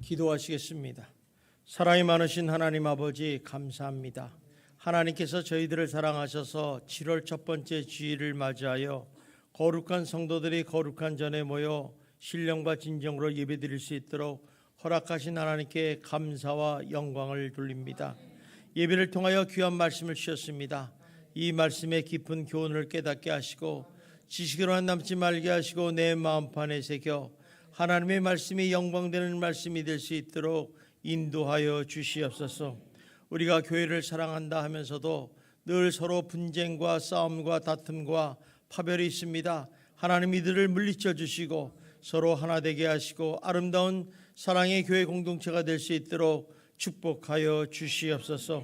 기도하시겠습니다. 사랑이 많으신 하나님 아버지 감사합니다. 하나님께서 저희들을 사랑하셔서 7월 첫 번째 주일을 맞이하여 거룩한 성도들이 거룩한 전에 모여 신령과 진정으로 예배드릴 수 있도록 허락하신 하나님께 감사와 영광을 돌립니다. 예배를 통하여 귀한 말씀을 주셨습니다. 이 말씀의 깊은 교훈을 깨닫게 하시고 지식으로만 남지 말게 하시고 내 마음판에 새겨 하나님의 말씀이 영광되는 말씀이 될 수 있도록 인도하여 주시옵소서. 우리가 교회를 사랑한다 하면서도 늘 서로 분쟁과 싸움과 다툼과 파별이 있습니다. 하나님 이들을 물리쳐 주시고 서로 하나 되게 하시고 아름다운 사랑의 교회 공동체가 될 수 있도록 축복하여 주시옵소서.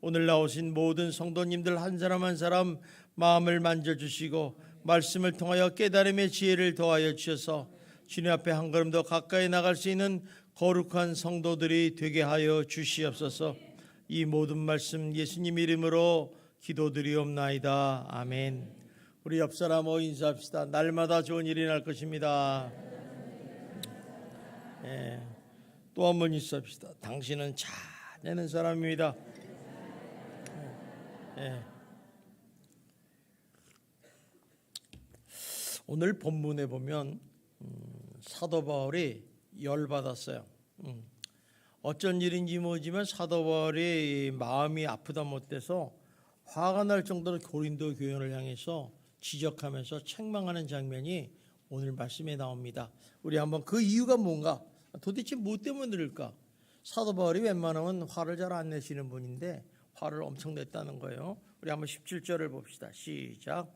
오늘 나오신 모든 성도님들 한 사람 한 사람 마음을 만져주시고 말씀을 통하여 깨달음의 지혜를 더하여 주셔서 주님 앞에 한 걸음 더 가까이 나갈 수 있는 거룩한 성도들이 되게 하여 주시옵소서. 이 모든 말씀 예수님 이름으로 기도드리옵나이다. 아멘. 우리 옆사람 인사합시다. 날마다 좋은 일이 날 것입니다. 또 한 번 인사합시다. 당신은 잘 내는 사람입니다. 오늘 본문에 보면 사도 바울이 열받았어요. 어쩐 일인지 모르지만 사도 바울이 마음이 아프다 못해서 화가 날 정도로 고린도 교회를 향해서 지적하면서 책망하는 장면이 오늘 말씀에 나옵니다. 우리 한번 그 이유가 뭔가, 도대체 뭐 때문에 그럴까? 사도 바울이 웬만하면 화를 잘 안 내시는 분인데 화를 엄청 냈다는 거예요. 우리 한번 17절을 봅시다. 시작.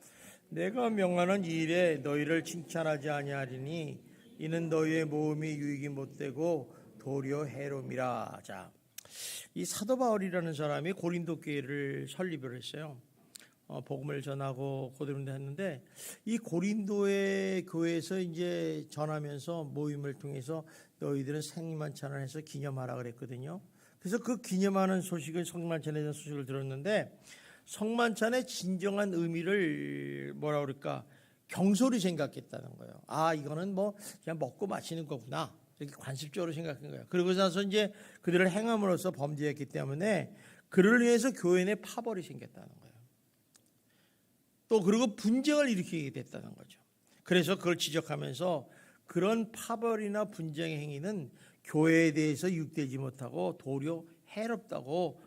내가 명하는 이 일에 너희를 칭찬하지 아니하리니 이는 너희의 모험이 유익이 못되고 도리어 해롬이라. 자, 이 사도 바울이라는 사람이 고린도 교회를 설립을 했어요. 복음을 전하고 고린도에 했는데 이 고린도의 교회에서 이제 전하면서 모임을 통해서 너희들은 생만찬을 해서 기념하라 그랬거든요. 그래서 그 기념하는 소식을 성만찬에 대한 소식을 들었는데 성만찬의 진정한 의미를 뭐라 그럴까? 경솔히 생각했다는 거예요. 아, 이거는 뭐 그냥 먹고 마시는 거구나. 이렇게 관습적으로 생각한 거예요. 그러고 나서 이제 그들을 행함으로써 범죄했기 때문에 그를 위해서 교회 내 파벌이 생겼다는 거예요. 또 그리고 분쟁을 일으키게 됐다는 거죠. 그래서 그걸 지적하면서 그런 파벌이나 분쟁의 행위는 교회에 대해서 유익되지 못하고 도리어 해롭다고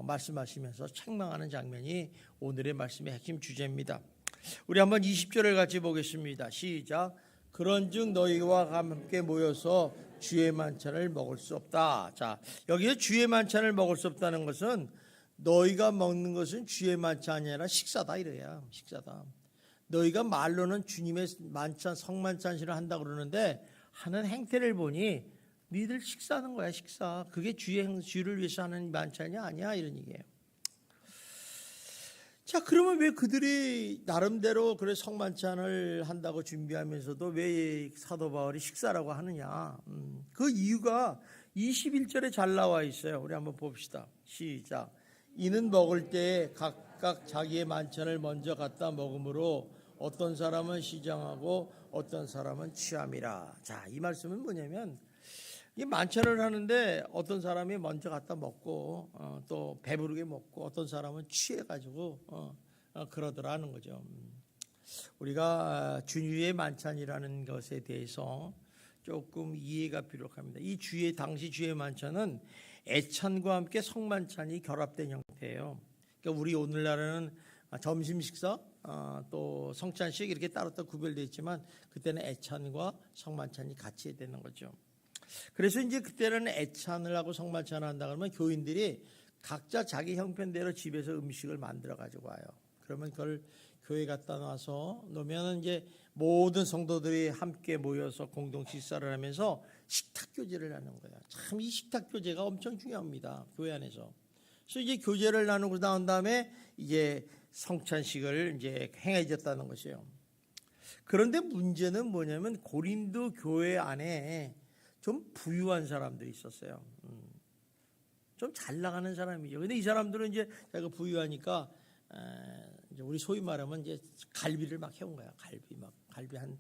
말씀하시면서 책망하는 장면이 오늘의 말씀의 핵심 주제입니다. 우리 한번 20절을 같이 보겠습니다. 시작. 그런즉 너희와 함께 모여서 주의 만찬을 먹을 수 없다. 자, 여기서 주의 만찬을 먹을 수 없다는 것은 너희가 먹는 것은 주의 만찬이 아니라 식사다 이래야. 식사다. 너희가 말로는 주님의 만찬, 성만찬식을 한다고 그러는데 하는 행태를 보니 너희들 식사하는 거야, 식사. 그게 주를 위해서 하는 만찬이 아니야 이런 얘기예요. 자, 그러면 왜 그들이 나름대로 그래 성만찬을 한다고 준비하면서도 왜 사도 바울이 식사라고 하느냐? 그 이유가 21절에 잘 나와 있어요. 우리 한번 봅시다. 시작. 이는 먹을 때에 각각 자기의 만찬을 먼저 갖다 먹으므로 어떤 사람은 시장하고 어떤 사람은 취함이라. 자, 이 말씀은 뭐냐면 이 만찬을 하는데 어떤 사람이 먼저 갖다 먹고 또 배부르게 먹고 어떤 사람은 취해가지고 그러더라는 거죠. 우리가 주의 만찬이라는 것에 대해서 조금 이해가 필요합니다. 이 당시 주의 만찬은 애찬과 함께 성만찬이 결합된 형태예요. 그러니까 우리 오늘날은 점심 식사 또 성찬식 이렇게 따로따로 구별되어 있지만 그때는 애찬과 성만찬이 같이 되는 거죠. 그래서 이제 그때는 애찬을 하고 성만찬을 한다 그러면 교인들이 각자 자기 형편대로 집에서 음식을 만들어 가지고 와요. 그러면 그걸 교회 갖다 놔서 놓으면 이제 모든 성도들이 함께 모여서 공동 식사를 하면서 식탁 교제를 하는 거예요. 참 이 식탁 교제가 엄청 중요합니다. 교회 안에서. 그래서 이제 교제를 나누고 나온 다음에 이제 성찬식을 이제 행해졌다는 것이에요. 그런데 문제는 뭐냐면 고린도 교회 안에 좀 부유한 사람들이 있었어요. 좀 잘 나가는 사람이죠. 근데 이 사람들은 이제 자기가 부유하니까 이제 우리 소위 말하면 이제 갈비를 막 해온 거야. 갈비 한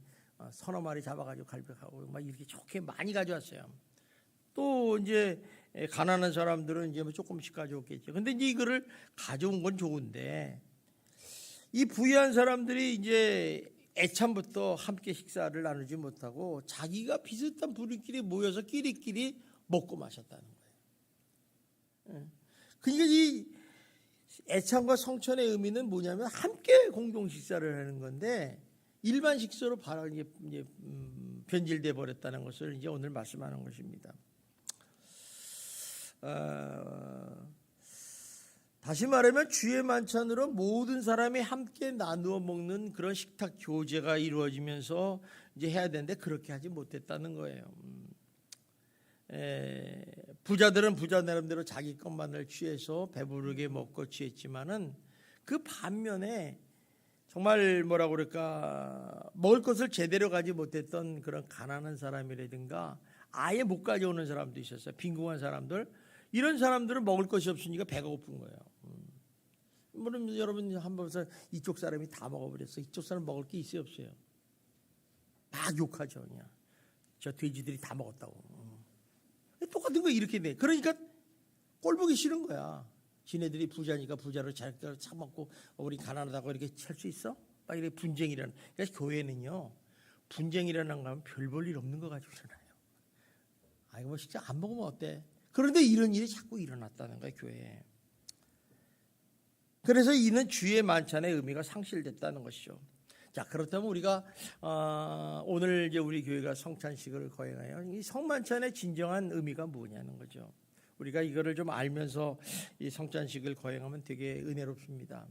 서너 마리 잡아가지고 갈비하고 막 이렇게 좋게 많이 가져왔어요. 또 이제 가난한 사람들은 이제 뭐 조금씩 가져오겠죠. 근데 이제 이거를 가져온 건 좋은데 이 부유한 사람들이 이제 애참부터 함께 식사를 나누지 못하고 자기가 비슷한 부류끼리 모여서 끼리끼리 먹고 마셨다는 거예요. 그러니까 이 애참과 성천의 의미는 뭐냐면 함께 공동 식사를 하는 건데 일반 식사로 바로 이제 변질돼 버렸다는 것을 이제 오늘 말씀하는 것입니다. 다시 말하면 주의 만찬으로 모든 사람이 함께 나누어 먹는 그런 식탁 교제가 이루어지면서 이제 해야 되는데 그렇게 하지 못했다는 거예요. 부자들은 부자 나름대로 자기 것만을 취해서 배부르게 먹고 취했지만은 그 반면에 정말 뭐라고 그럴까 먹을 것을 제대로 가지 못했던 그런 가난한 사람이라든가 아예 못 가져오는 사람도 있었어요. 빈궁한 사람들. 이런 사람들은 먹을 것이 없으니까 배가 고픈 거예요. 물론 여러분 한번 보세요. 이쪽 사람이 다 먹어버렸어. 이쪽 사람 먹을 게 있어요 없어요? 막 욕하죠. 그냥. 저 돼지들이 다 먹었다고. 똑같은 거 이렇게 돼. 그러니까 꼴 보기 싫은 거야. 지네들이 부자니까 부자로 잘 먹고 우리 가난하다고 이렇게 할 수 있어? 막 이렇게 분쟁이라는. 그래서 교회는요. 분쟁이라는 거 하면 별 볼 일 없는 거 가지고 일어나요. 아 이거 뭐 진짜 안 먹으면 어때? 그런데 이런 일이 자꾸 일어났다는 거예요. 교회에. 그래서 이는 주의 만찬의 의미가 상실됐다는 것이죠. 자 그렇다면 우리가 오늘 이제 우리 교회가 성찬식을 거행하여 이 성만찬의 진정한 의미가 뭐냐는 거죠. 우리가 이거를 좀 알면서 이 성찬식을 거행하면 되게 은혜롭습니다.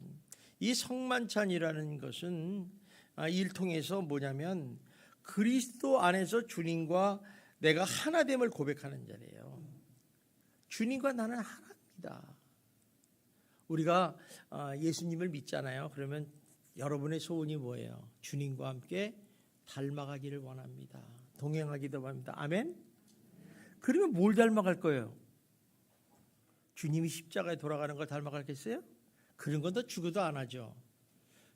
이 성만찬이라는 것은 이를 통해서 뭐냐면 그리스도 안에서 주님과 내가 하나됨을 고백하는 자리예요. 주님과 나는 하나입니다. 우리가 예수님을 믿잖아요. 그러면 여러분의 소원이 뭐예요? 주님과 함께 닮아가기를 원합니다. 동행하기도 원합니다. 아멘? 그러면 뭘 닮아갈 거예요? 주님이 십자가에 돌아가는 걸 닮아가겠어요? 그런 건 더 죽어도 안 하죠.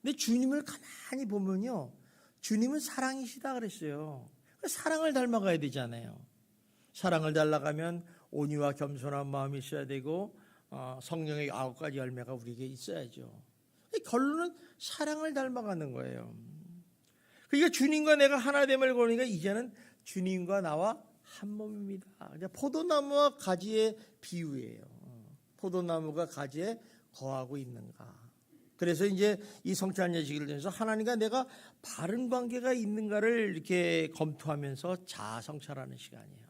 근데 주님을 가만히 보면요. 주님은 사랑이시다 그랬어요. 사랑을 닮아가야 되잖아요. 사랑을 닮아가면 온유와 겸손한 마음이 있어야 되고 성령의 9가지 열매가 우리에게 있어야죠. 결론은 사랑을 닮아가는 거예요. 그러니까 주님과 내가 하나됨을 거니까 이제는 주님과 나와 한 몸입니다. 포도나무와 가지의 비유예요. 포도나무가 가지에 거하고 있는가. 그래서 이제 이 성찬 예식을 통해서 하나님과 내가 바른 관계가 있는가를 이렇게 검토하면서 자아성찰하는 시간이에요.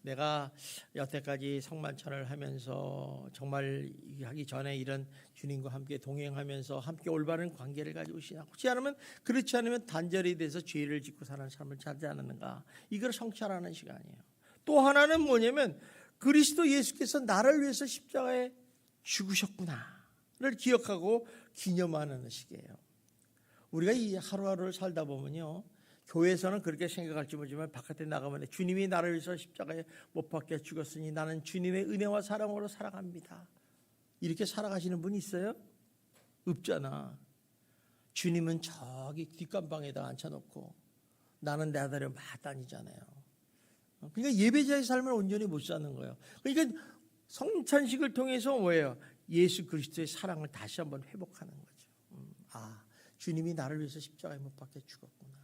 내가 여태까지 성만찬을 하면서 정말 하기 전에 이런 주님과 함께 동행하면서 함께 올바른 관계를 가지고 있으나 그렇지 않으면 단절이 돼서 죄를 짓고 사는 삶을 찾지 않았는가. 이걸 성찰하는 시간이에요. 또 하나는 뭐냐면 그리스도 예수께서 나를 위해서 십자가에 죽으셨구나를 기억하고 기념하는 시기예요. 우리가 이 하루하루를 살다 보면요. 교회에서는 그렇게 생각할지 모르지만 바깥에 나가면 주님이 나를 위해서 십자가에 못 박혀 죽었으니 나는 주님의 은혜와 사랑으로 살아갑니다. 이렇게 살아가시는 분이 있어요? 없잖아. 주님은 저기 뒷간방에다 앉혀놓고 나는 내 아들을 막 다니잖아요. 그러니까 예배자의 삶을 온전히 못 사는 거예요. 그러니까 성찬식을 통해서 뭐예요? 예수 그리스도의 사랑을 다시 한번 회복하는 거죠. 주님이 나를 위해서 십자가에 못 박혀 죽었구나.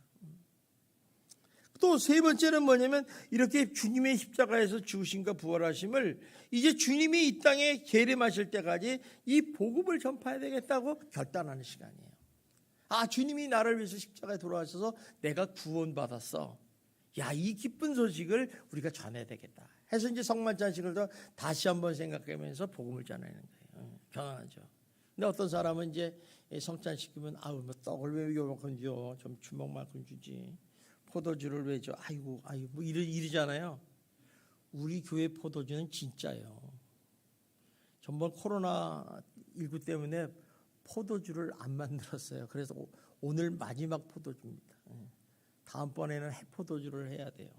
또 세 번째는 뭐냐면 이렇게 주님의 십자가에서 죽으심과 부활하심을 이제 주님이 이 땅에 계림하실 때까지 이 복음을 전파해야 되겠다고 결단하는 시간이에요. 주님이 나를 위해서 십자가에 돌아가셔서 내가 구원받았어. 이 기쁜 소식을 우리가 전해야 되겠다. 해서 이제 성만찬식을 다시 한번 생각하면서 복음을 전하는 거예요. 변하죠. 근데 어떤 사람은 이제 성찬시키면 뭐 떡을 왜 요만큼 줘? 좀 주먹만큼 주지. 포도주를 왜 줘? 아이고 뭐 이러잖아요. 우리 교회 포도주는 진짜예요. 전번 코로나19 때문에 포도주를 안 만들었어요. 그래서 오늘 마지막 포도주입니다. 다음번에는 해포도주를 해야 돼요.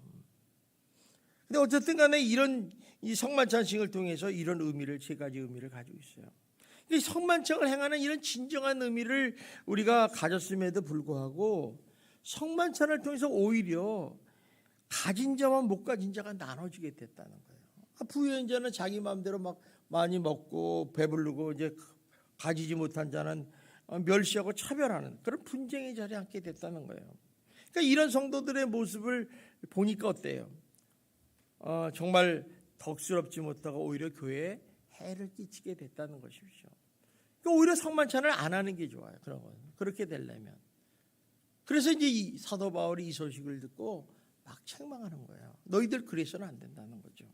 근데 어쨌든 간에 이런 이 성만찬식을 통해서 이런 의미를 세 가지 의미를 가지고 있어요. 이 성만찬을 행하는 이런 진정한 의미를 우리가 가졌음에도 불구하고 성만찬을 통해서 오히려 가진 자와 못 가진 자가 나눠지게 됐다는 거예요. 부유한 자는 자기 마음대로 막 많이 먹고 배부르고 이제 가지지 못한 자는 멸시하고 차별하는 그런 분쟁의 자리에 앉게 됐다는 거예요. 그러니까 이런 성도들의 모습을 보니까 어때요? 정말 덕스럽지 못하고 오히려 교회에 해를 끼치게 됐다는 것이죠. 그러니까 오히려 성만찬을 안 하는 게 좋아요. 그런 거 그렇게 되려면. 그래서 이제 이 사도 바울이 이 소식을 듣고 막 책망하는 거예요. 너희들 그래서는 안 된다는 거죠.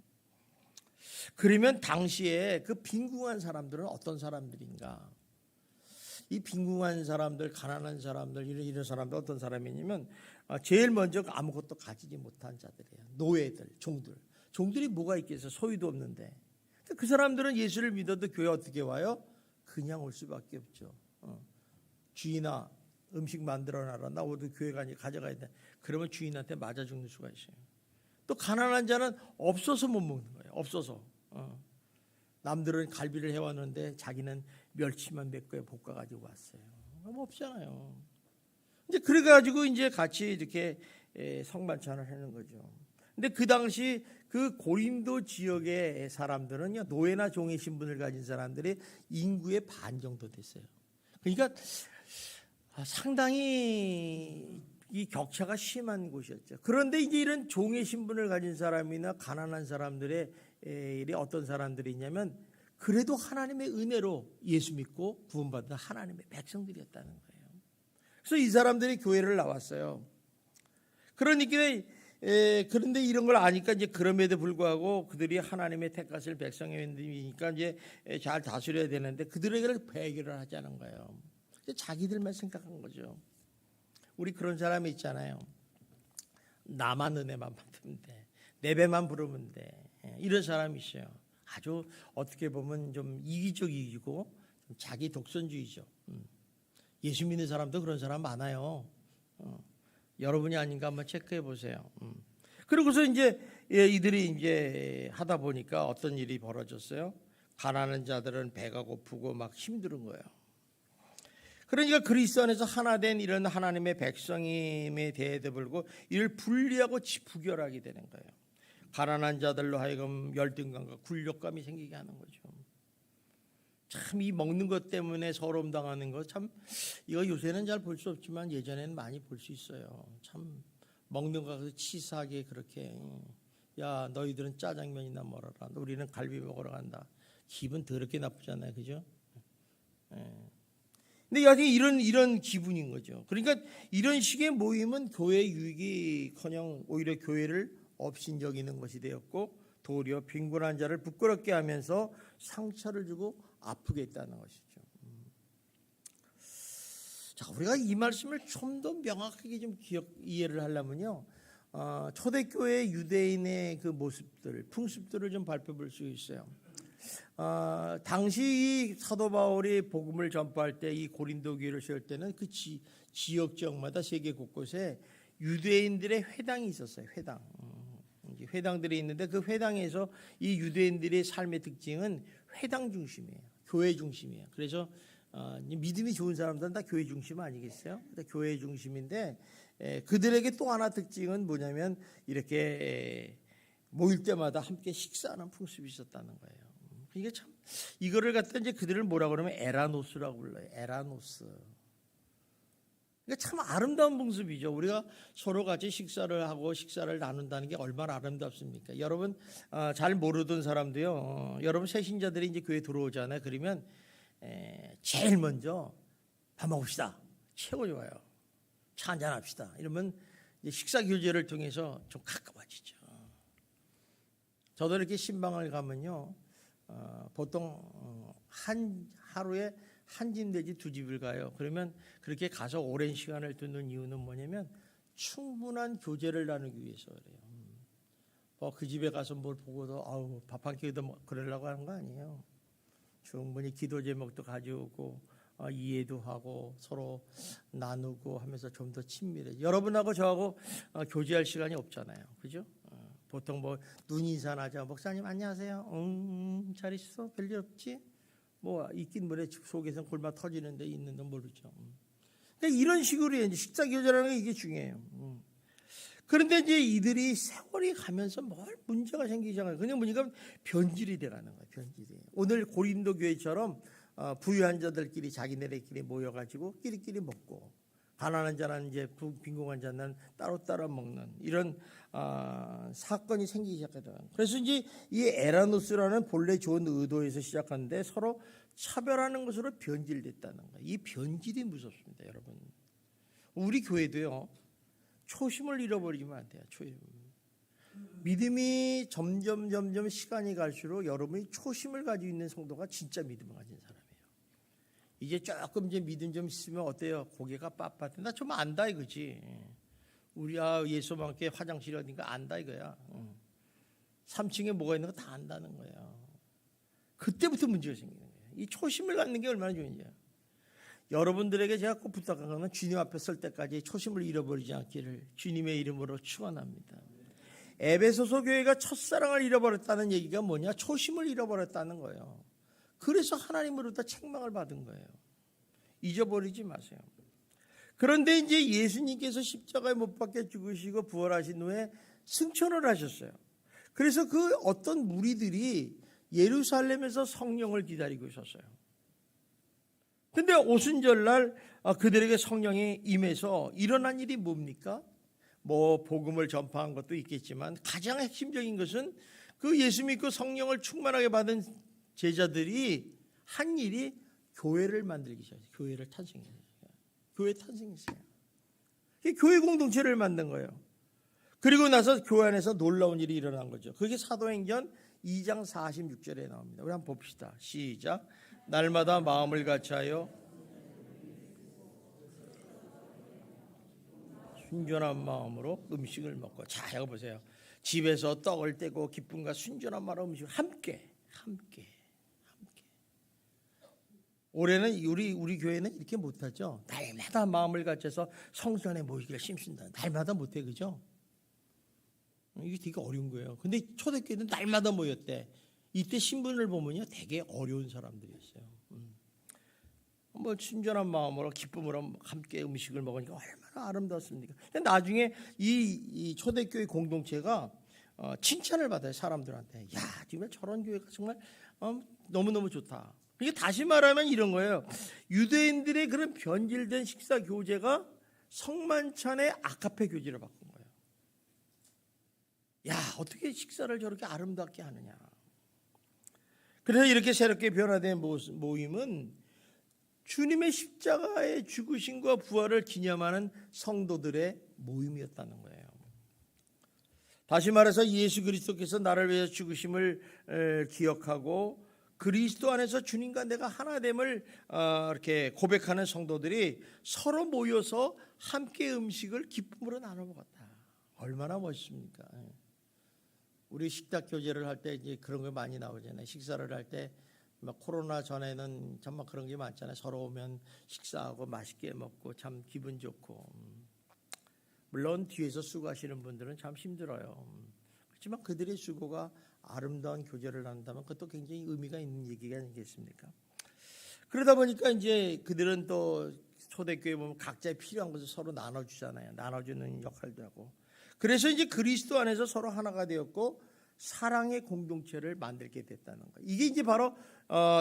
그러면 당시에 그 빈궁한 사람들은 어떤 사람들인가? 이 빈궁한 사람들, 가난한 사람들, 이런 사람들 어떤 사람이냐면 제일 먼저 아무것도 가지지 못한 자들이에요. 노예들, 종들. 종들이 뭐가 있겠어요? 소유도 없는데. 그 사람들은 예수를 믿어도 교회 어떻게 와요? 그냥 올 수밖에 없죠. 주인아, 음식 만들어놔라. 나 오늘 교회 가져가야 돼. 그러면 주인한테 맞아 죽는 수가 있어요. 또 가난한 자는 없어서 못 먹는 거예요. 없어서. 남들은 갈비를 해왔는데 자기는 멸치만 몇 개에 볶아가지고 왔어요. 뭐 없잖아요. 이제 그래가지고 이제 같이 이렇게 성만찬을 하는 거죠. 근데 그 당시 그 고린도 지역의 사람들은요, 노예나 종의 신분을 가진 사람들이 인구의 반 정도 됐어요. 그러니까 상당히 이 격차가 심한 곳이었죠. 그런데 이제 이런 종의 신분을 가진 사람이나 가난한 사람들의 일이 어떤 사람들이냐면 그래도 하나님의 은혜로 예수 믿고 구원받은 하나님의 백성들이었다는 거예요. 그래서 이 사람들이 교회를 나왔어요. 그러니까 그런데 이런 걸 아니까 이제 그럼에도 불구하고 그들이 하나님의 택하실 백성이니까 이제 잘 다스려야 되는데 그들에게 배교를 하자는 거예요. 자기들만 생각한 거죠. 우리 그런 사람이 있잖아요. 나만 은혜만 받으면 돼. 내 배만 부르면 돼. 이런 사람이 있어요. 아주 어떻게 보면 좀 이기적이고 좀 자기 독선주의죠. 예수 믿는 사람도 그런 사람 많아요. 여러분이 아닌가 한번 체크해 보세요. 그리고서 이제 이들이 이제 하다 보니까 어떤 일이 벌어졌어요? 가난한 자들은 배가 고프고 막 힘든 거예요. 그러니까 그리스도 안에서 하나 된 이런 하나님의 백성임에 대해서불고 이를 분리하고 부결하게 되는 거예요. 가난한 자들로 하여금 열등감과 굴욕감이 생기게 하는 거죠. 참 이 먹는 것 때문에 서러움 당하는 거 참 이거 요새는 잘 볼 수 없지만 예전에는 많이 볼 수 있어요. 참 먹는 거 치사하게 그렇게 야 너희들은 짜장면이나 먹어라. 우리는 갈비 먹으러 간다. 기분 더럽게 나쁘잖아요, 그죠? 근데 여하튼 이런 기분인 거죠. 그러니까 이런 식의 모임은 교회 유익이커녕 오히려 교회를 업신여기는 것이 되었고 도리어 빈곤한 자를 부끄럽게 하면서 상처를 주고 아프게 했다는 것이죠. 자, 우리가 이 말씀을 좀 더 명확하게 좀 이해를 하려면요, 초대교회 유대인의 그 모습들, 풍습들을 좀 살펴볼 수 있어요. 당시 사도 바울이 복음을 전파할 때 이 고린도 교회를 세울 때는 그 지역마다 세계 곳곳에 유대인들의 회당이 있었어요. 회당들이 있는데 그 회당에서 이 유대인들의 삶의 특징은 회당 중심이에요. 교회 중심이에요. 그래서 믿음이 좋은 사람들은 다 교회 중심 아니겠어요? 교회 중심인데 그들에게 또 하나 특징은 뭐냐면 이렇게 모일 때마다 함께 식사하는 풍습이 있었다는 거예요. 그러니까 참 이거를 갖다 이제 그들을 뭐라 그러면 에라노스라고 불러요. 에라노스. 그러니까 참 아름다운 풍습이죠. 우리가 서로 같이 식사를 하고 식사를 나눈다는 게 얼마나 아름답습니까? 여러분 잘 모르던 사람도요. 여러분 새신자들이 이제 교회 들어오잖아요. 그러면 제일 먼저 밥 먹읍시다. 최고 좋아요. 차 한잔 합시다. 이러면 이제 식사 교제를 통해서 좀 가까워지죠. 저도 이렇게 신방을 가면요. 보통 하루에 한 집 내지 두 집을 가요. 그러면 그렇게 가서 오랜 시간을 두는 이유는 뭐냐면 충분한 교제를 나누기 위해서 그래요. 그 집에 가서 뭘 보고도 밥 한 끼도 그러려고 하는 거 아니에요. 충분히 기도 제목도 가져오고 이해도 하고 서로 나누고 하면서 좀 더 친밀해. 여러분하고 저하고 교제할 시간이 없잖아요. 그죠? 보통 뭐 눈인사나자 목사님 안녕하세요. 잘 있어? 별일 없지? 뭐 있긴 뭐래 속에서 골마 터지는데 있는데 모르죠. 그러니까 이런 식으로 이제 식사 교제라는 게 이게 중요해요. 그런데 이제 이들이 세월이 가면서 뭘 문제가 생기기 시작해요. 그냥 보니까 변질이 돼가는 거예요. 변질이. 오늘 고린도 교회처럼 부유한 자들끼리 자기네들끼리 모여가지고 끼리끼리 먹고, 가난한 자는 이제 빈곤한 자는 따로따로 먹는 이런 사건이 생기기 시작하더라고요. 그래서 이제 이 에라누스라는 본래 좋은 의도에서 시작하는데 서로 차별하는 것으로 변질됐다는 거예요. 이 변질이 무섭습니다, 여러분. 우리 교회도요, 초심을 잃어버리면 안 돼요. 초심. 믿음이 점점 시간이 갈수록 여러분이 초심을 가지고 있는 성도가 진짜 믿음을 가진 사람이에요. 이제 조금 이제 믿음 좀 있으면 어때요? 고개가 빳빳해. 나 좀 안다 이거지. 우리 예수와 함께 화장실 어딘가 안다 이거야. 3층에 뭐가 있는 거 다 안다는 거야. 그때부터 문제가 생기는 거예요. 이 초심을 갖는 게 얼마나 중요한지요. 여러분들에게 제가 꼭 부탁하는 것은 주님 앞에 설 때까지 초심을 잃어버리지 않기를 주님의 이름으로 축원합니다. 에베소서 교회가 첫사랑을 잃어버렸다는 얘기가 뭐냐? 초심을 잃어버렸다는 거예요. 그래서 하나님으로부터 책망을 받은 거예요. 잊어버리지 마세요. 그런데 이제 예수님께서 십자가에 못 박혀 죽으시고 부활하신 후에 승천을 하셨어요. 그래서 그 어떤 무리들이 예루살렘에서 성령을 기다리고 있었어요. 근데 오순절날 그들에게 성령이 임해서 일어난 일이 뭡니까? 뭐 복음을 전파한 것도 있겠지만 가장 핵심적인 것은 그 예수 믿고 성령을 충만하게 받은 제자들이 한 일이 교회를 만들기 시작했어요. 교회를 탄생했어요. 교회 탄생했어요. 교회 공동체를 만든 거예요. 그리고 나서 교회 안에서 놀라운 일이 일어난 거죠. 그게 사도행전 2장 46절에 나옵니다. 우리 한번 봅시다. 시작. 날마다 마음을 같이하여 순전한 마음으로 음식을 먹고. 자, 여기 보세요. 집에서 떡을 떼고 기쁨과 순전한 마음으로 음식을 함께. 올해는 우리 교회는 이렇게 못하죠. 날마다 마음을 같이해서 성전에 모이기를 힘쓴다. 날마다 못해, 그죠? 이게 되게 어려운 거예요. 근데 초대교회는 날마다 모였대. 이때 신분을 보면요, 되게 어려운 사람들이었어요. 뭐 순전한 마음으로 기쁨으로 함께 음식을 먹으니까 얼마나 아름다웠습니까? 근데 나중에 이 초대교회 공동체가 칭찬을 받아요, 사람들한테. 야, 정말 저런 교회가 정말 너무너무 좋다. 이게 다시 말하면 이런 거예요. 유대인들의 그런 변질된 식사 교제가 성만찬의 아카페 교제를 바꾼 거예요. 야, 어떻게 식사를 저렇게 아름답게 하느냐. 그래서 이렇게 새롭게 변화된 모임은 주님의 십자가의 죽으심과 부활을 기념하는 성도들의 모임이었다는 거예요. 다시 말해서 예수 그리스도께서 나를 위해서 죽으심을 기억하고 그리스도 안에서 주님과 내가 하나됨을 이렇게 고백하는 성도들이 서로 모여서 함께 음식을 기쁨으로 나눠 먹었다. 얼마나 멋있습니까? 우리 식탁 교제를 할 때 이제 그런 거 많이 나오잖아요. 식사를 할 때 코로나 전에는 정말 그런 게 많잖아요. 서로 오면 식사하고 맛있게 먹고 참 기분 좋고. 물론 뒤에서 수고하시는 분들은 참 힘들어요. 그렇지만 그들의 수고가 아름다운 교제를 한다면 그것도 굉장히 의미가 있는 얘기가 아니겠습니까? 그러다 보니까 이제 그들은 또 초대교회 보면 각자의 필요한 것을 서로 나눠주잖아요. 나눠주는 역할도 하고. 그래서 이제 그리스도 안에서 서로 하나가 되었고 사랑의 공동체를 만들게 됐다는 거예요. 이게 이제 바로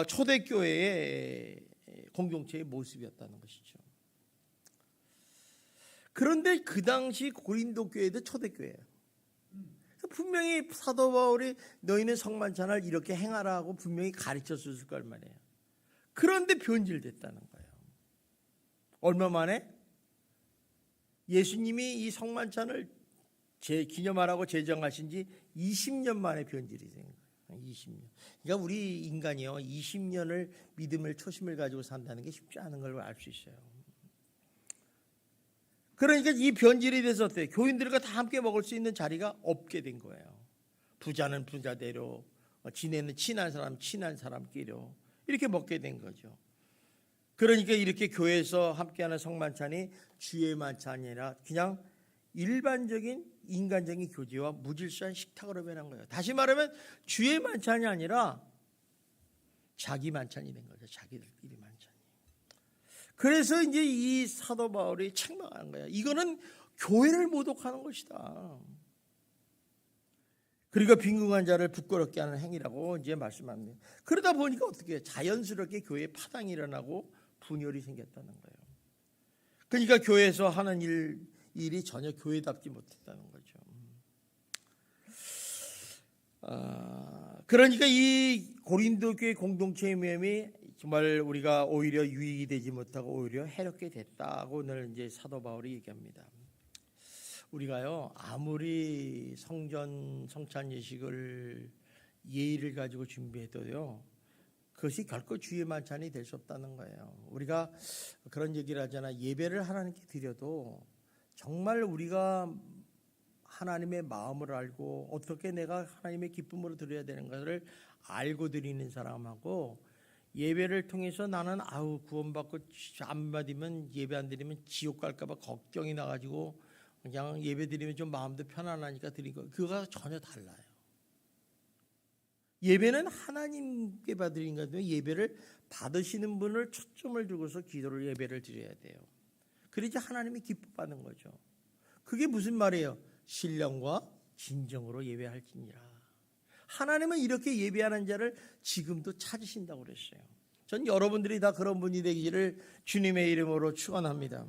초대교회의 공동체의 모습이었다는 것이죠. 그런데 그 당시 고린도 교회도 초대교회예요. 분명히 사도 바울이 너희는 성만찬을 이렇게 행하라고 분명히 가르쳤을 걸 말이에요. 그런데 변질됐다는 거예요. 얼마 만에? 예수님이 이 성만찬을 기념하라고 제정하신 지 20년 만에 변질이 된 거예요. 20년. 그러니까 우리 인간이요, 20년을 믿음을 초심을 가지고 산다는 게 쉽지 않은 걸 알 수 있어요. 그러니까 이 변질이 돼서 어때요? 교인들과 다 함께 먹을 수 있는 자리가 없게 된 거예요. 부자는 부자대로, 지내는 친한 사람끼리로 이렇게 먹게 된 거죠. 그러니까 이렇게 교회에서 함께하는 성만찬이 주의 만찬이 아니라 그냥 일반적인 인간적인 교제와 무질서한 식탁으로 변한 거예요. 다시 말하면 주의 만찬이 아니라 자기 만찬이 된 거죠. 자기들끼리 만찬. 그래서 이제 이 사도 바울이 책망한 거야. 이거는 교회를 모독하는 것이다. 그리고 빈궁한 자를 부끄럽게 하는 행위라고 이제 말씀합니다. 그러다 보니까 어떻게 해요? 자연스럽게 교회에 파당이 일어나고 분열이 생겼다는 거예요. 그러니까 교회에서 하는 일이 전혀 교회답지 못했다는 거죠. 그러니까 이 고린도 교회 공동체의 모임이 정말 우리가 오히려 유익이 되지 못하고 오히려 해롭게 됐다고 오늘 이제 사도 바울이 얘기합니다. 우리가요 아무리 성찬 예식을 예의를 가지고 준비해도요 그것이 결코 주의 만찬이 될 수 없다는 거예요. 우리가 그런 얘기를 하잖아. 예배를 하나님께 드려도 정말 우리가 하나님의 마음을 알고 어떻게 내가 하나님의 기쁨으로 드려야 되는 것을 알고 드리는 사람하고 예배를 통해서 나는 구원받고 안 받으면 예배 안 드리면 지옥 갈까 봐 걱정이 나가지고 그냥 예배 드리면 좀 마음도 편안하니까 드리고 그거가 전혀 달라요. 예배는 하나님께 받으는 건데 예배를 받으시는 분을 초점을 두고서 기도를 예배를 드려야 돼요. 그래야지 하나님이 기뻐하는 거죠. 그게 무슨 말이에요? 신령과 진정으로 예배할지니라. 하나님은 이렇게 예배하는 자를 지금도 찾으신다고 그랬어요. 전 여러분들이 다 그런 분이 되기를 주님의 이름으로 축원합니다.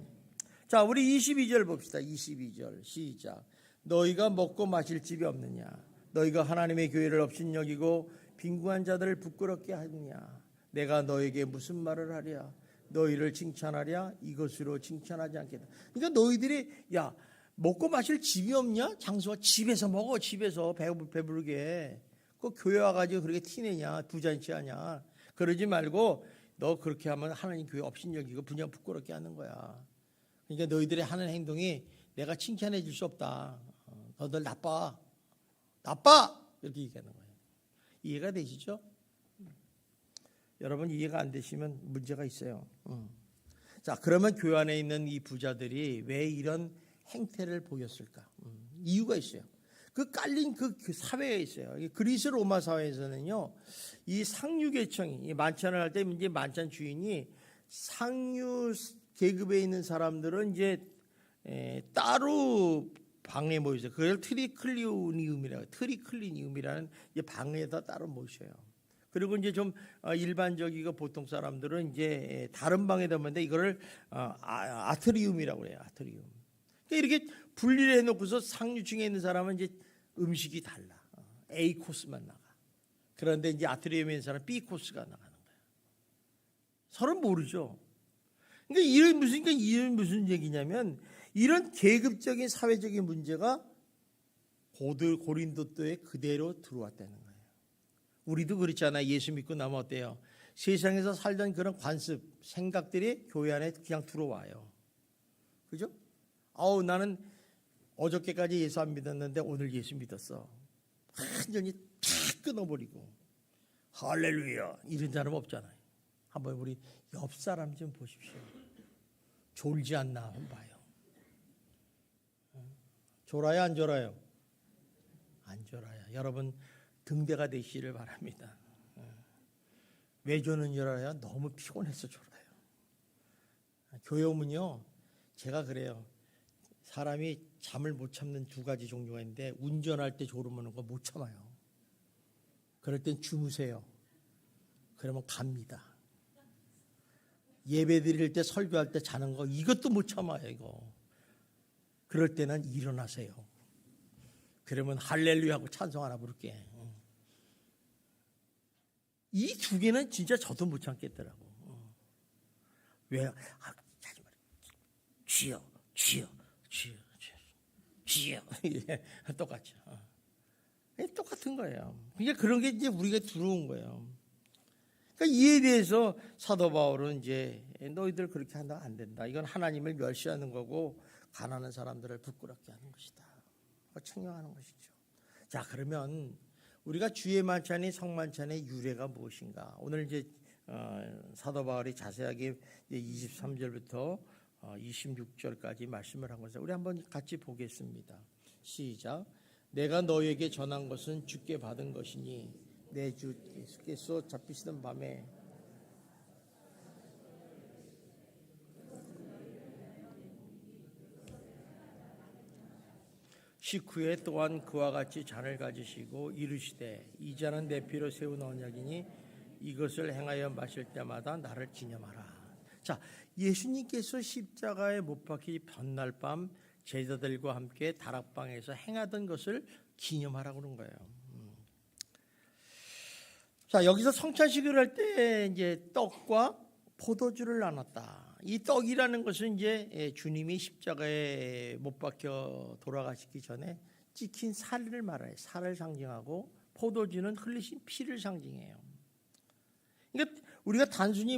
자, 우리 22절 봅시다. 22절 시작. 너희가 먹고 마실 집이 없느냐? 너희가 하나님의 교회를 업신여기고 빈궁한 자들을 부끄럽게 하느냐? 내가 너에게 무슨 말을 하랴? 너희를 칭찬하랴? 이것으로 칭찬하지 않겠다. 그러니까 너희들이 먹고 마실 집이 없냐? 장소가 집에서 먹어. 집에서 배부르게. 꼭 교회 와가지고 그렇게 티내냐? 부잔치하냐? 그러지 말고 너 그렇게 하면 하나님 교회 업신여기고 그냥 부끄럽게 하는 거야. 그러니까 너희들의 하는 행동이 내가 칭찬해 줄 수 없다. 너들 나빠. 이렇게 얘기하는 거예요. 이해가 되시죠? 여러분 이해가 안 되시면 문제가 있어요. 자, 그러면 교회 안에 있는 이 부자들이 왜 이런 행태를 보였을까? 이유가 있어요. 그 깔린 그 사회에 있어요. 그리스 로마 사회에서는요, 이 상류 계층이 만찬을 할 때 이제 만찬 주인이 상류 계급에 있는 사람들은 이제 따로 방에 모이죠. 그걸 트리클리니움이라는 방에다 따로 모셔요. 그리고 이제 좀 일반적이고 보통 사람들은 이제 다른 방에다 모는데 이거를 아트리움이라고 해요. 아트리움. 그러니까 이렇게 분리를 해놓고서 상류층에 있는 사람은 이제 음식이 달라. A 코스만 나가. 그런데 이제 아트리움에 있는 사람은 B 코스가 나가는 거예요. 서로 모르죠. 그러니까 이런 무슨 얘기냐면 이런 계급적인 사회적인 문제가 고린도도에 그대로 들어왔다는 거예요. 우리도 그렇잖아요. 예수 믿고 나면 어때요? 세상에서 살던 그런 관습, 생각들이 교회 안에 그냥 들어와요. 그죠? 나는 어저께까지 예수 안 믿었는데 오늘 예수 믿었어. 완전히 탁 끊어버리고 할렐루야 이런 사람 없잖아요. 한번 우리 옆 사람 좀 보십시오. 졸지 않나 한번 봐요. 졸아요 안 졸아요? 안 졸아요. 여러분 등대가 되시기를 바랍니다. 왜 조는 줄 알아요? 너무 피곤해서 졸아요. 교회 오면요 제가 그래요. 사람이 잠을 못 참는 두 가지 종류가 있는데 운전할 때 졸으면 거 못 참아요. 그럴 땐 주무세요. 그러면 갑니다. 예배 드릴 때 설교할 때 자는 거 이것도 못 참아요. 이거. 그럴 때는 일어나세요. 그러면 할렐루야 하고 찬송 하나 부를게. 이 두 개는 진짜 저도 못 참겠더라고. 왜? 주여 똑같죠. 똑같은 거예요. 그러니까 그런 게 이제 우리가 들어온 거예요. 그러니까 이에 대해서 사도 바울은 이제 너희들 그렇게 한다 안 된다. 이건 하나님을 멸시하는 거고 가난한 사람들을 부끄럽게 하는 것이다. 책망하는 것이죠. 자, 그러면 우리가 주의 만찬이 성만찬의 유래가 무엇인가? 오늘 이제 사도 바울이 자세하게 23절부터 26절까지 말씀을 한 것을 우리 한번 같이 보겠습니다. 시작. 내가 너에게 전한 것은 주께 받은 것이니 내 주 예수께서 잡히시던 밤에 식후에 또한 그와 같이 잔을 가지시고 이르시되 이 잔은 내 피로 세운 언약이니 이것을 행하여 마실 때마다 나를 기념하라. 자, 예수님께서 십자가에 못 박히 전날 밤 제자들과 함께 다락방에서 행하던 것을 기념하라고 그런 거예요. 자, 여기서 성찬식을 할 때 이제 떡과 포도주를 나눴다. 이 떡이라는 것은 이제 주님이 십자가에 못 박혀 돌아가시기 전에 찍힌 살을 말해요. 살을 상징하고 포도주는 흘리신 피를 상징해요. 그러니까 우리가 단순히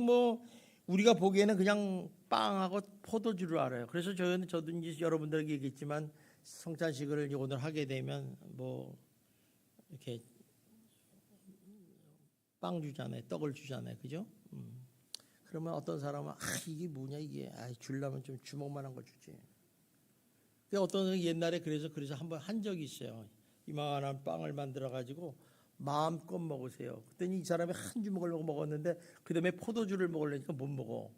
우리가 보기에는 그냥 빵하고 포도주를 알아요. 그래서 저도 이제 여러분들에게 얘기했지만 성찬식을 오늘 하게 되면 이렇게 빵 주잖아요. 떡을 주잖아요. 그죠? 그러면 어떤 사람은 이게 뭐냐 이게 주려면 좀 주먹만한 거 주지. 어떤 사람이 옛날에 그래서 한번 한 적이 있어요. 이만한 빵을 만들어 가지고 마음껏 먹으세요. 그랬더니 이 사람이 한 주먹을 먹었는데 그 다음에 포도주를 먹으려니까 못 먹어.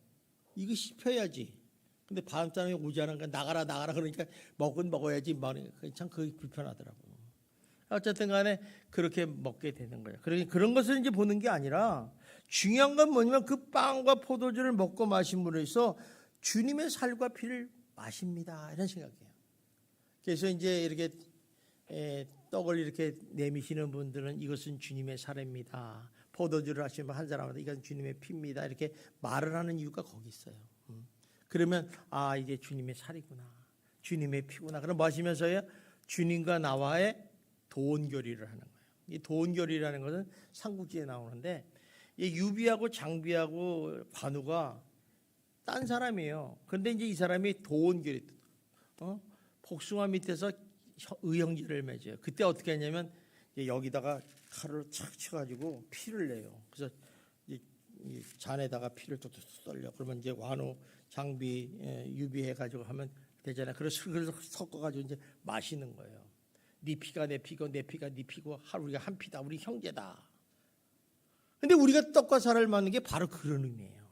이거 씹혀야지. 근데 다음 사람이 오지 않으니까 나가라 그러니까 먹어야지. 참 그게 불편하더라고. 어쨌든 간에 그렇게 먹게 되는 거예요. 그런 것을 이제 보는 게 아니라 중요한 건 뭐냐면 그 빵과 포도주를 먹고 마심으로 해서 주님의 살과 피를 마십니다. 이런 생각이에요. 그래서 이제 이렇게 떡을 이렇게 내미시는 분들은 이것은 주님의 살입니다. 포도주를 하시면 한 사람마다 이건 주님의 피입니다. 이렇게 말을 하는 이유가 거기 있어요. 그러면 이게 주님의 살이구나. 주님의 피구나. 그럼 뭐 하시면서요? 주님과 나와의 도원교리를 하는 거예요. 이 도원교리라는 것은 삼국지에 나오는데 이 유비하고 장비하고 관우가 딴 사람이에요. 그런데 이제 이 사람이 도원교리, 복숭아 밑에서 의형제를 맺어요. 그때 어떻게 했냐면 여기다가 칼을 착 쳐가지고 피를 내요. 그래서 이 잔에다가 피를 뚝뚝 썰려. 그러면 이제 관우, 장비, 유비 해가지고 하면 되잖아요. 그래서 섞어가지고 이제 마시는 거예요. 네 피가 내 피고 내 피가 네 피고 우리가 한 피다. 우리 형제다. 근데 우리가 떡과 살을 맞는 게 바로 그런 의미예요.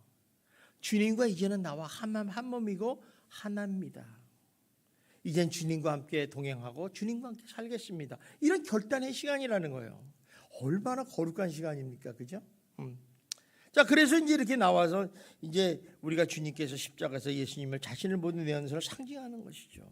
주님과 이제는 나와 한 몸이고 하나입니다. 이젠 주님과 함께 동행하고 주님과 함께 살겠습니다. 이런 결단의 시간이라는 거예요. 얼마나 거룩한 시간입니까? 그죠? 자, 그래서 이제 이렇게 나와서 이제 우리가 주님께서 십자가에서 예수님을 자신을 모든 내 연설을 상징하는 것이죠.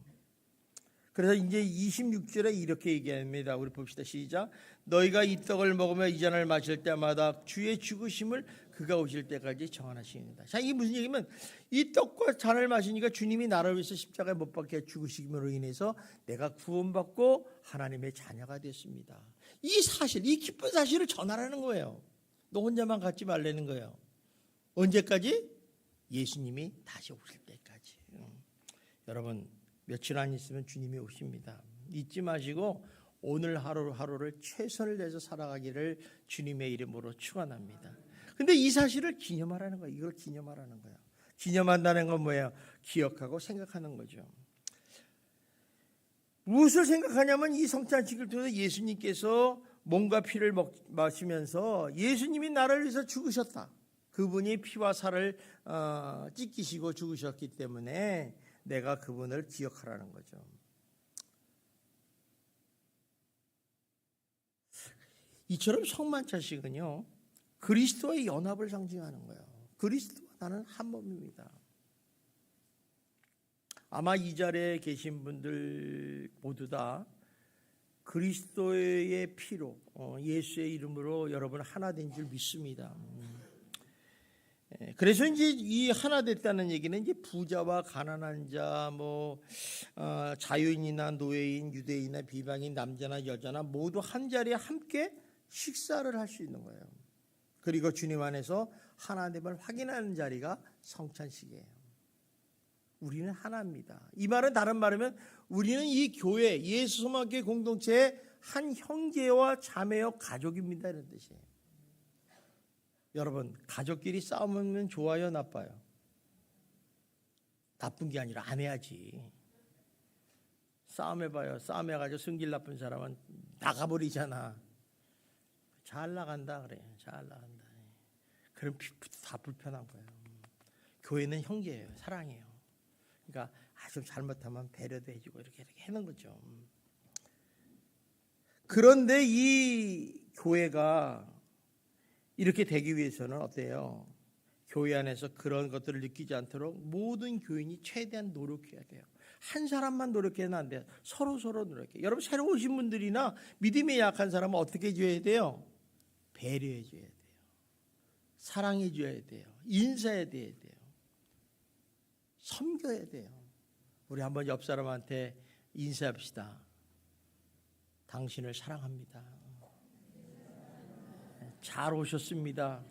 그래서 이제 26절에 이렇게 얘기합니다. 우리 봅시다. 시작. 너희가 이 떡을 먹으며 이 잔을 마실 때마다 주의 죽으심을 그가 오실 때까지 정하시옵니다. 자, 이게 무슨 얘기냐면 이 떡과 잔을 마시니까 주님이 나를 위해서 십자가에 못 박혀 죽으심으로 인해서 내가 구원받고 하나님의 자녀가 됐습니다. 이 사실, 이 기쁜 사실을 전하라는 거예요. 너 혼자만 갖지 말라는 거예요. 언제까지? 예수님이 다시 오실 때까지. 여러분 며칠 안 있으면 주님이 오십니다. 잊지 마시고 오늘 하루하루를 최선을 다해서 살아가기를 주님의 이름으로 축원합니다. 근데 이 사실을 기념하라는 거예요. 이걸 기념하라는 거예요. 기념한다는 건 뭐예요? 기억하고 생각하는 거죠. 무엇을 생각하냐면 이 성찬식을 통해서 예수님께서 몸과 피를 마시면서 예수님이 나를 위해서 죽으셨다. 그분이 피와 살을 찢기시고 죽으셨기 때문에 내가 그분을 기억하라는 거죠. 이처럼 성만찬식은요 그리스도의 연합을 상징하는 거예요. 그리스도와 나는 한 몸입니다. 아마 이 자리에 계신 분들 모두 다 그리스도의 피로 예수의 이름으로 여러분 하나 된 줄 믿습니다. 그래서 이제 이 하나 됐다는 얘기는 이제 부자와 가난한 자, 자유인이나 노예인, 유대인이나 비방인, 남자나 여자나 모두 한 자리에 함께 식사를 할 수 있는 거예요. 그리고 주님 안에서 하나됨을 확인하는 자리가 성찬식이에요. 우리는 하나입니다. 이 말은 다른 말이면 우리는 이 교회, 예수 소망교회 공동체의 한 형제와 자매요 가족입니다. 이런 뜻이에요. 여러분, 가족끼리 싸우면 좋아요, 나빠요? 나쁜 게 아니라 안 해야지. 싸움해봐요. 싸움해가지고 성질 나쁜 사람은 나가버리잖아. 잘 나간다 그래. 잘 나간다. 그럼 다 불편한 거예요. 교회는 형제예요. 사랑해요. 그러니까 좀 잘못하면 배려도 해주고 이렇게 하는 거죠. 그런데 이 교회가 이렇게 되기 위해서는 어때요? 교회 안에서 그런 것들을 느끼지 않도록 모든 교인이 최대한 노력해야 돼요. 한 사람만 노력해는 안 돼요. 서로 노력해. 여러분 새로 오신 분들이나 믿음이 약한 사람은 어떻게 해줘야 돼요? 배려해줘야 돼요. 사랑해줘야 돼요. 인사해야 돼요. 섬겨야 돼요. 우리 한번 옆 사람한테 인사합시다. 당신을 사랑합니다. 잘 오셨습니다.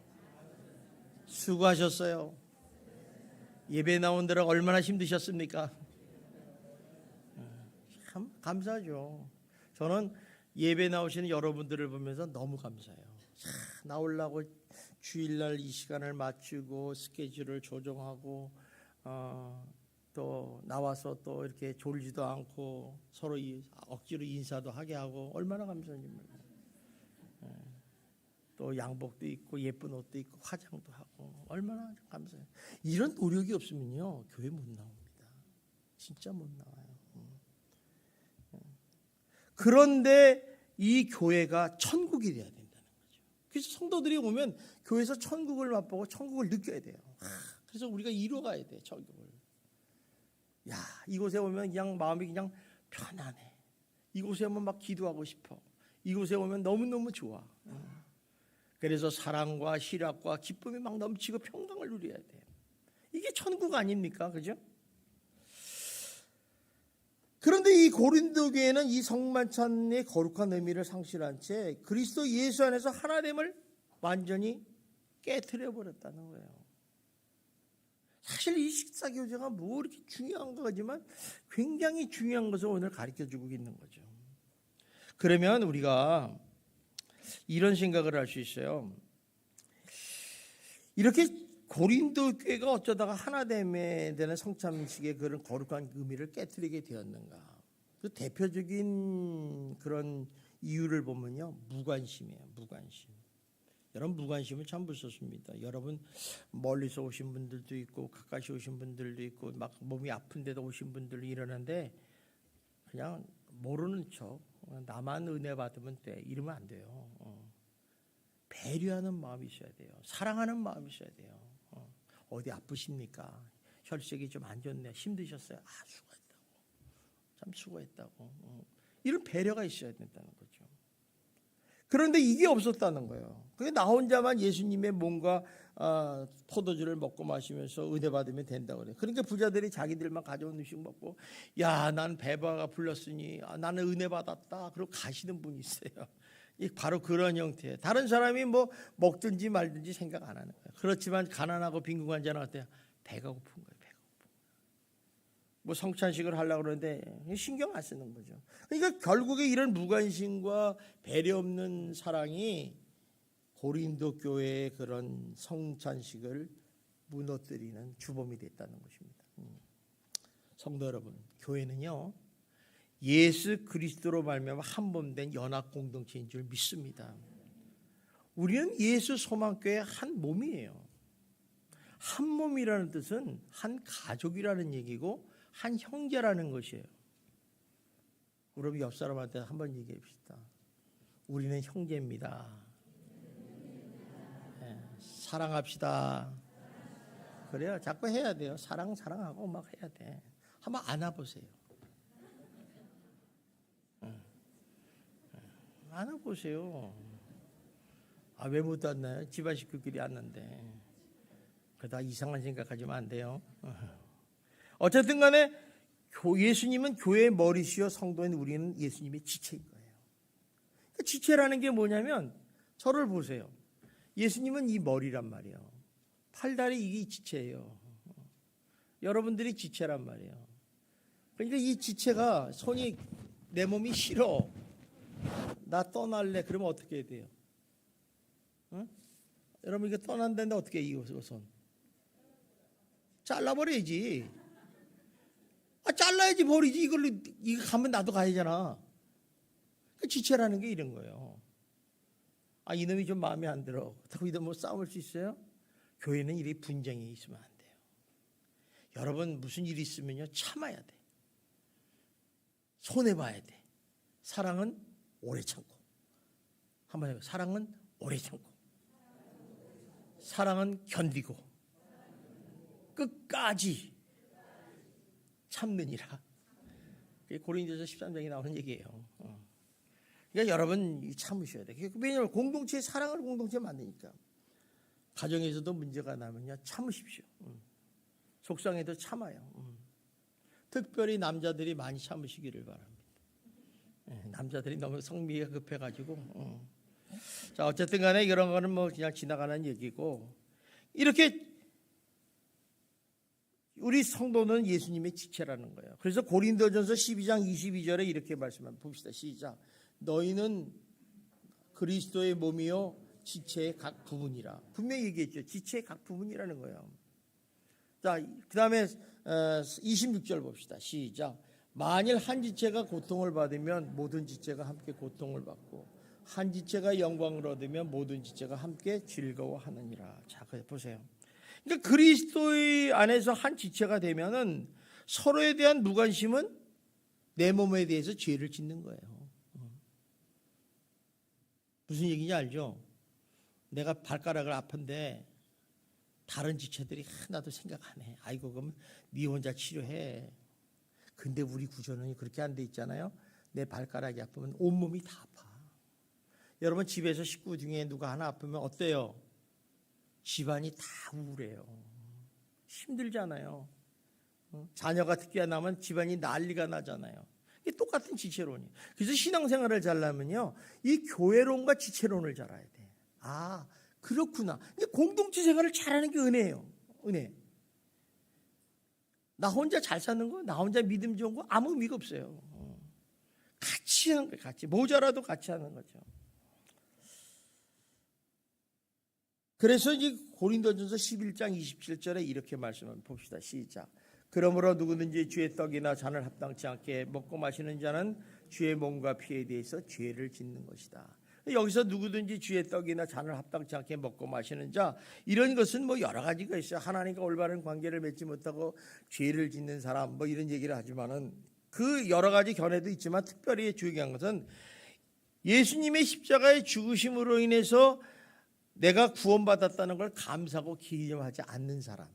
수고하셨어요. 예배 나오느라 얼마나 힘드셨습니까? 참 감사하죠. 저는 예배 나오시는 여러분들을 보면서 너무 감사해요. 나오려고 주일날 이 시간을 맞추고 스케줄을 조정하고 또 나와서 또 이렇게 졸지도 않고 서로 억지로 인사도 하게 하고 얼마나 감사한지 몰라요. 또 양복도 입고 예쁜 옷도 입고 화장도 하고 얼마나 감사해요. 이런 노력이 없으면요 교회 못 나옵니다. 진짜 못 나와요. 그런데 이 교회가 천국이 돼야 된다는 거죠. 그래서 성도들이 오면 교회에서 천국을 맛보고 천국을 느껴야 돼요. 그래서 우리가 이뤄가야 돼 천국을. 야, 이곳에 오면 그냥 마음이 그냥 편안해. 이곳에 오면 막 기도하고 싶어. 이곳에 오면 너무너무 좋아. 그래서 사랑과 희락과 기쁨이 막 넘치고 평강을 누려야 돼. 이게 천국 아닙니까? 그죠? 그런데 이 고린도 교회는 이 성만찬의 거룩한 의미를 상실한 채 그리스도 예수 안에서 하나됨을 완전히 깨트려 버렸다는 거예요. 사실 이 식사 교제가 뭐 이렇게 중요한 거지만 굉장히 중요한 것을 오늘 가르쳐주고 있는 거죠. 그러면 우리가 이런 생각을 할 수 있어요. 이렇게 고린도 교회가 어쩌다가 하나됨에 대한 성찬식의 그런 거룩한 의미를 깨트리게 되었는가? 그 대표적인 그런 이유를 보면요, 무관심이에요. 무관심. 여러분 무관심은 참 무섭습니다. 여러분 멀리서 오신 분들도 있고 가까이 오신 분들도 있고 막 몸이 아픈데도 오신 분들도 이러는데 그냥 모르는 척 나만 은혜 받으면 돼 이러면 안 돼요. 배려하는 마음이 있어야 돼요. 사랑하는 마음이 있어야 돼요. 어디 아프십니까? 혈색이 좀 안 좋네. 힘드셨어요? 수고했다고. 참 수고했다고. 이런 배려가 있어야 된다는 거죠. 그런데 이게 없었다는 거예요. 그게 나 혼자만 예수님의 몸과 포도주를 먹고 마시면서 은혜 받으면 된다고 그래요. 그러니까 부자들이 자기들만 가져온 음식 먹고 야, 난 배바가 불렀으니 나는 은혜 받았다. 그러고 가시는 분이 있어요. 바로 그런 형태예요. 다른 사람이 뭐 먹든지 말든지 생각 안 하는 거예요. 그렇지만 가난하고 빈곤한 자는 어때요? 배가 고픈 거예요. 배가 고픈 거예요. 뭐 성찬식을 하려고 그러는데 신경 안 쓰는 거죠. 그러니까 결국에 이런 무관심과 배려 없는 사랑이 고린도 교회의 그런 성찬식을 무너뜨리는 주범이 됐다는 것입니다. 성도 여러분, 교회는요 예수 그리스도로 말미암아 한 몸 된 연합 공동체인 줄 믿습니다. 우리는 예수 소망교회 한 몸이에요. 한 몸이라는 뜻은 한 가족이라는 얘기고 한 형제라는 것이에요. 우리 옆 사람한테 한번 얘기해 봅시다. 우리는 형제입니다. 네, 사랑합시다. 그래요. 자꾸 해야 돼요. 사랑하고 막 해야 돼. 한번 안아보세요. 안아보세요. 왜 못 왔나요? 집안 식구끼리 왔는데. 그러다 이상한 생각하지면 안 돼요. 어쨌든 간에 예수님은 교회의 머리시여 성도인 우리는 예수님의 지체인 거예요. 그러니까 지체라는 게 뭐냐면 저를 보세요. 예수님은 이 머리란 말이에요. 팔다리 이게 지체예요. 여러분들이 지체란 말이에요. 그러니까 이 지체가 손이 내 몸이 싫어. 나 떠날래. 그러면 어떻게 해야 돼요? 응? 여러분 이거 떠난다는데 어떻게 해? 이거 손 잘라버려야지. 잘라야지 버리지. 이거 가면 나도 가야잖아. 그 지체라는 게 이런 거예요. 이놈이 좀 마음에 안 들어. 그렇다고 이놈 뭐 싸울 수 있어요? 교회는 이리 분쟁이 있으면 안 돼요. 여러분 무슨 일이 있으면요 참아야 돼. 손해봐야 돼. 사랑은 오래 참고. 한번 해요. 사랑은 오래 참고. 사랑은 견디고 끝까지 참느니라. 고린도서 13장에 나오는 얘기예요. 그러니까 여러분 참으셔야 돼요. 왜냐하면 공동체의 사랑을 공동체에 만드니까. 가정에서도 문제가 나면요 참으십시오. 속상해도 참아요. 특별히 남자들이 많이 참으시기를 바랍니다. 남자들이 너무 성미가 급해가지고. 자, 어쨌든 간에 이런 거는 뭐 그냥 지나가는 얘기고, 이렇게 우리 성도는 예수님의 지체라는 거예요. 그래서 고린도전서 12장 22절에 이렇게 말씀합니다. 봅시다. 시작. 너희는 그리스도의 몸이요 지체의 각 부분이라. 분명히 얘기했죠. 지체의 각 부분이라는 거예요. 자, 그 다음에 26절 봅시다. 시작. 만일 한 지체가 고통을 받으면 모든 지체가 함께 고통을 받고, 한 지체가 영광을 얻으면 모든 지체가 함께 즐거워하느니라. 자, 보세요. 그러니까 그리스도의 안에서 한 지체가 되면은 서로에 대한 무관심은 내 몸에 대해서 죄를 짓는 거예요. 무슨 얘기인지 알죠? 내가 발가락을 아픈데 다른 지체들이 하나도 생각 안 해. 아이고, 그럼 네 혼자 치료해. 근데 우리 구조는 그렇게 안 돼 있잖아요. 내 발가락이 아프면 온몸이 다 아파. 여러분 집에서 식구 중에 누가 하나 아프면 어때요? 집안이 다 우울해요. 힘들잖아요. 자녀가 특히나 나면 집안이 난리가 나잖아요. 이게 똑같은 지체론이에요. 그래서 신앙생활을 잘하면요, 이 교회론과 지체론을 잘 알아야 돼. 아, 그렇구나. 공동체 생활을 잘하는 게 은혜예요. 은혜. 나 혼자 잘 사는 거, 나 혼자 믿음 좋은 거 아무 의미가 없어요. 같이 하는 거예요. 같이. 모자라도 같이 하는 거죠. 그래서 이제 고린도전서 11장 27절에 이렇게 말씀합니다. 봅시다. 시작. 그러므로 누구든지 주의 떡이나 잔을 합당치 않게 먹고 마시는 자는 주의 몸과 피에 대해서 죄를 짓는 것이다. 여기서 누구든지 주의 떡이나 잔을 합당치 않게 먹고 마시는 자, 이런 것은 뭐 여러 가지가 있어요. 하나님과 올바른 관계를 맺지 못하고 죄를 짓는 사람, 뭐 이런 얘기를 하지만은 그 여러 가지 견해도 있지만 특별히 중요한 것은 예수님의 십자가의 죽으심으로 인해서 내가 구원받았다는 걸 감사하고 기념하지 않는 사람,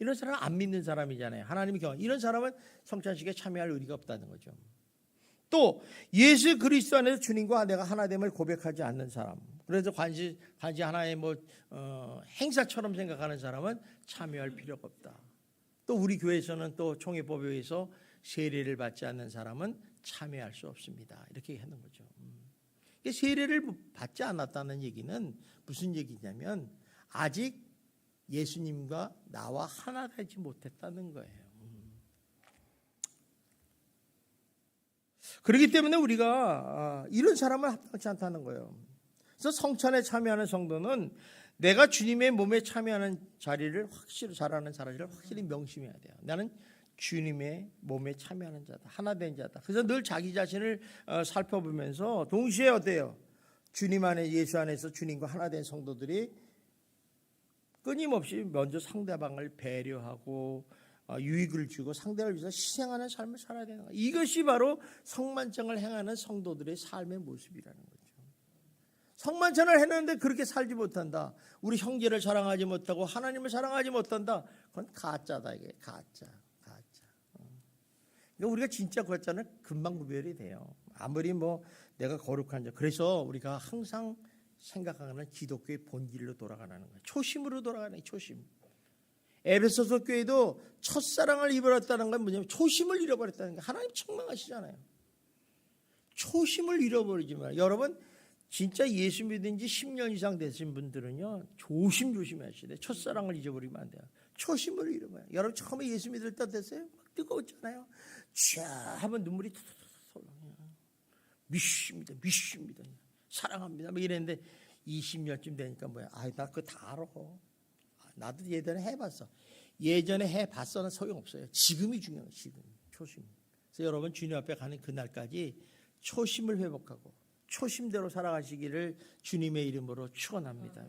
이런 사람은 안 믿는 사람이잖아요. 하나님이 이런 사람은 성찬식에 참여할 의리가 없다는 거죠. 또 예수 그리스도 안에서 주님과 내가 하나됨을 고백하지 않는 사람, 그래서 관시 하나의 뭐 행사처럼 생각하는 사람은 참여할 필요가 없다. 또 우리 교회에서는 또 총회법에 의해서 세례를 받지 않는 사람은 참여할 수 없습니다. 이렇게 하는 거죠. 세례를 받지 않았다는 얘기는 무슨 얘기냐면 아직 예수님과 나와 하나 되지 못했다는 거예요. 그렇기 때문에 우리가 이런 사람은 합당치 않다는 거예요. 그래서 성찬에 참여하는 성도는 내가 주님의 몸에 참여하는 자리를 확실히 잘하는 자리를 확실히 명심해야 돼요. 나는 주님의 몸에 참여하는 자다. 하나 된 자다. 그래서 늘 자기 자신을 살펴보면서 동시에 어때요? 주님 안에, 예수 안에서 주님과 하나 된 성도들이 끊임없이 먼저 상대방을 배려하고 유익을 주고 상대를 위해서 희생하는 삶을 살아야 되는 거예요. 이것이 바로 성만찬을 행하는 성도들의 삶의 모습이라는 거죠. 성만찬을 했는데 그렇게 살지 못한다. 우리 형제를 사랑하지 못하고 하나님을 사랑하지 못한다. 그건 가짜다. 이게 가짜. 그러니까 우리가 진짜 가짜는 금방 구별이 돼요. 아무리 뭐 내가 거룩한 자. 그래서 우리가 항상 생각하는 기독교의 본질로 돌아가는 거예요. 초심으로 돌아가는 거예요. 초심. 에베소서 교회도 첫사랑을 잃어버렸다는 건 뭐냐면 초심을 잃어버렸다는 거예요. 하나님 책망하시잖아요. 초심을 잃어버리지 마요. 여러분 진짜 예수 믿은 지 10년 이상 되신 분들은요, 조심하셔야 돼요. 첫사랑을 잊어버리면 안 돼요. 초심을 잃어버려요. 여러분 처음에 예수 믿을 때 됐어요? 막 뜨거웠잖아요. 쫙 하면 눈물이 솔솔 믿습니다. 사랑합니다. 뭐 이랬는데 20년쯤 되니까 뭐야? 나 그거 다 알아. 나도 예전에 해봤어. 예전에 해봤어는 소용없어요. 지금이 중요해요. 지금 초심. 그래서 여러분 주님 앞에 가는 그날까지 초심을 회복하고 초심대로 살아가시기를 주님의 이름으로 축원합니다.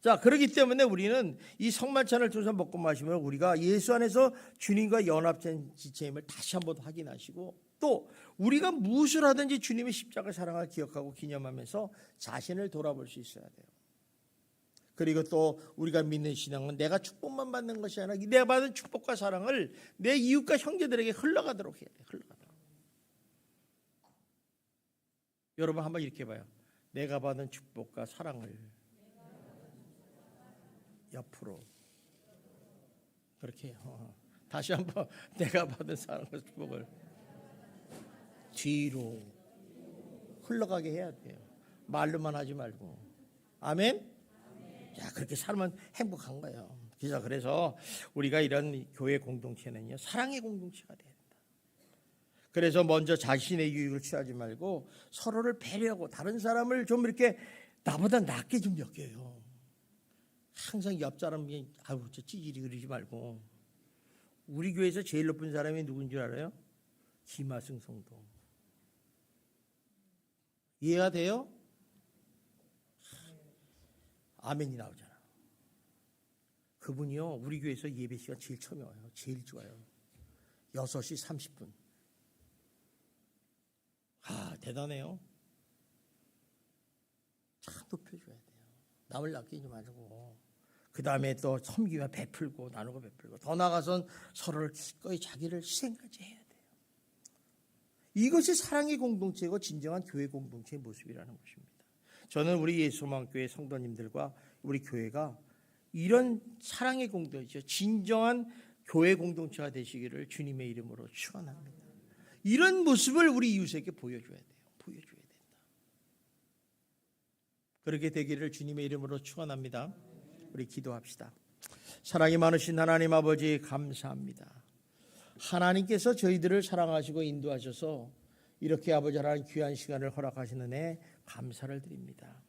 자, 그렇기 때문에 우리는 이 성만찬을 통해서 먹고 마시면 우리가 예수 안에서 주님과 연합된 지체임을 다시 한번 확인하시고 또 우리가 무엇을 하든지 주님의 십자가 사랑을 기억하고 기념하면서 자신을 돌아볼 수 있어야 돼요. 그리고 또 우리가 믿는 신앙은 내가 축복만 받는 것이 아니라 내가 받은 축복과 사랑을 내 이웃과 형제들에게 흘러가도록 해야 돼요. 흘러가도록. 여러분 한번 이렇게 봐요. 내가 받은 축복과 사랑을 옆으로 그렇게 해요. 다시 한번 내가 받은 사랑과 축복을 뒤로 흘러가게 해야 돼요. 말로만 하지 말고. 아멘? 자, 그렇게 살면 행복한 거예요. 그래서 우리가 이런 교회 공동체는요, 사랑의 공동체가 돼야 된다. 그래서 먼저 자신의 유익을 취하지 말고 서로를 배려하고 다른 사람을 좀 이렇게 나보다 낫게 좀 여겨요. 항상 옆 사람이 아우 저 찌질이 그러지 말고. 우리 교회에서 제일 높은 사람이 누군 줄 알아요? 김하승 성도. 이해가 돼요? 아멘이 나오잖아. 그분이요, 우리 교회에서 예배 시간 제일 처음에 와요. 제일 좋아요. 6시 30분. 대단해요. 참 높여줘야 돼요. 남을 아끼지 말고. 그 다음에 또 섬기와 베풀고 나누고 베풀고 더 나아가선 서로를 기꺼이 자기를 희생까지 해야 돼요. 이것이 사랑의 공동체고 진정한 교회 공동체의 모습이라는 것입니다. 저는 우리 예수소망교회 성도님들과 우리 교회가 이런 사랑의 공동체, 진정한 교회 공동체가 되시기를 주님의 이름으로 축원합니다. 이런 모습을 우리 이웃에게 보여줘야 돼요. 보여줘야 된다. 그렇게 되기를 주님의 이름으로 축원합니다. 우리 기도합시다. 사랑이 많으신 하나님 아버지 감사합니다. 하나님께서 저희들을 사랑하시고 인도하셔서 이렇게 아버지 하나님 귀한 시간을 허락하시는 애 감사를 드립니다.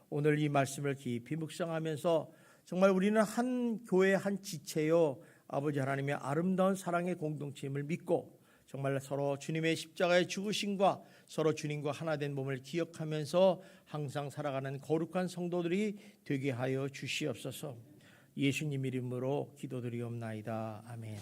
오늘 이 말씀을 깊이 묵상하면서 정말 우리는 한 교회 한 지체요 아버지 하나님의 아름다운 사랑의 공동체임을 믿고 정말 서로 주님의 십자가의 죽으심과 서로 주님과 하나 된 몸을 기억하면서 항상 살아가는 거룩한 성도들이 되게 하여 주시옵소서. 예수님 이름으로 기도드리옵나이다. 아멘.